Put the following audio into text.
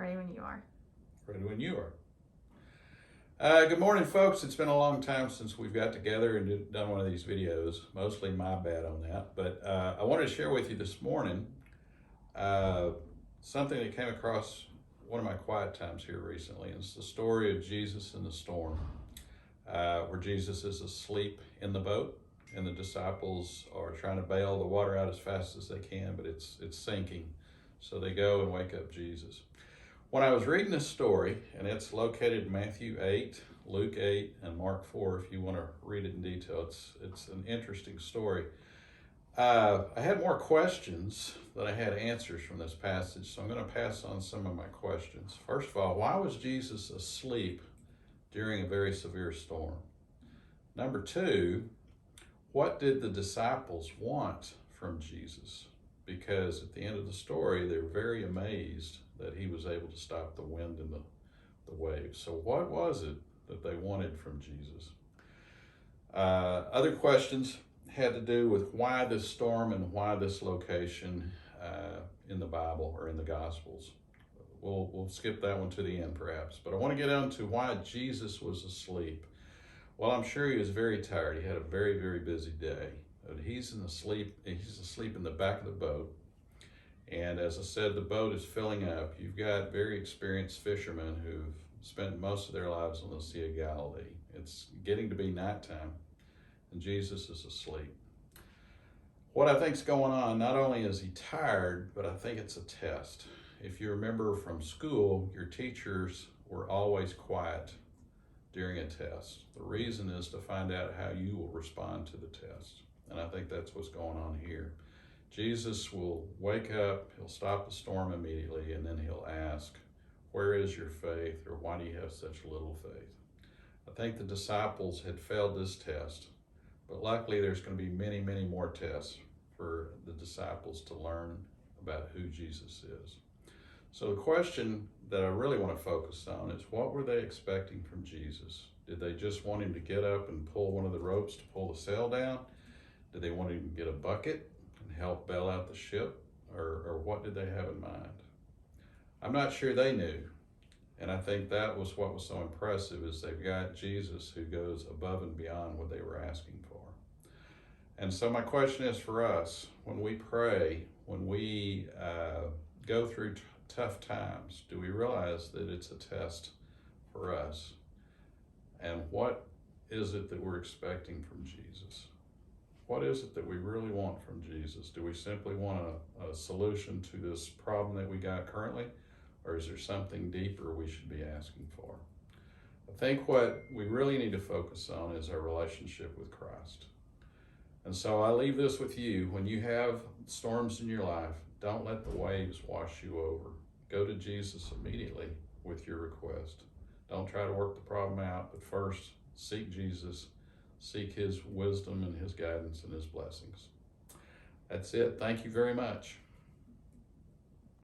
ready when you are. Ready when you are. Good morning, folks. It's been a long time since we've got together and done one of these videos. Mostly my bad on that. But I wanted to share with you this morning something that came across one of my quiet times here recently. It's the story of Jesus in the storm, where Jesus is asleep in the boat and the disciples are trying to bail the water out as fast as they can, but it's sinking. So they go and wake up Jesus. When I was reading this story, and it's located in Matthew 8, Luke 8, and Mark 4, if you want to read it in detail, it's an interesting story. I had more questions than I had answers from this passage, so I'm going to pass on some of my questions. First of all, why was Jesus asleep during a very severe storm? Number two, what did the disciples want from Jesus? Because at the end of the story, they were very amazed that he was able to stop the wind and the waves. So what was it that they wanted from Jesus? Other questions had to do with why this storm and why this location in the Bible or in the Gospels. We'll skip that one to the end perhaps, but I want to get on to why Jesus was asleep. Well, I'm sure he was very tired. He had a very, very busy day. He's asleep in the back of the boat. And as I said, the boat is filling up. You've got very experienced fishermen who've spent most of their lives on the Sea of Galilee. It's getting to be nighttime, and Jesus is asleep. What I think's going on, not only is he tired, but I think it's a test. If you remember from school, your teachers were always quiet during a test. The reason is to find out how you will respond to the test. And I think that's what's going on here. Jesus will wake up, he'll stop the storm immediately, and then he'll ask, where is your faith, or why do you have such little faith? I think the disciples had failed this test, but luckily there's going to be many, many more tests for the disciples to learn about who Jesus is. So the question that I really want to focus on is, what were they expecting from Jesus? Did they just want him to get up and pull one of the ropes to pull the sail down? Did they want him to get a bucket and help bail out the ship? Or what did they have in mind? I'm not sure they knew. And I think that was what was so impressive, is they've got Jesus who goes above and beyond what they were asking for. And so my question is for us, when we pray, when we go through tough times, do we realize that it's a test for us? And what is it that we're expecting from Jesus? What is it that we really want from Jesus? Do we simply want a solution to this problem that we got currently? Or is there something deeper we should be asking for? I think what we really need to focus on is our relationship with Christ. And so I leave this with you. When you have storms in your life, don't let the waves wash you over. Go to Jesus immediately with your request. Don't try to work the problem out, but first seek Jesus, seek his wisdom and his guidance and his blessings. That's it. Thank you very much.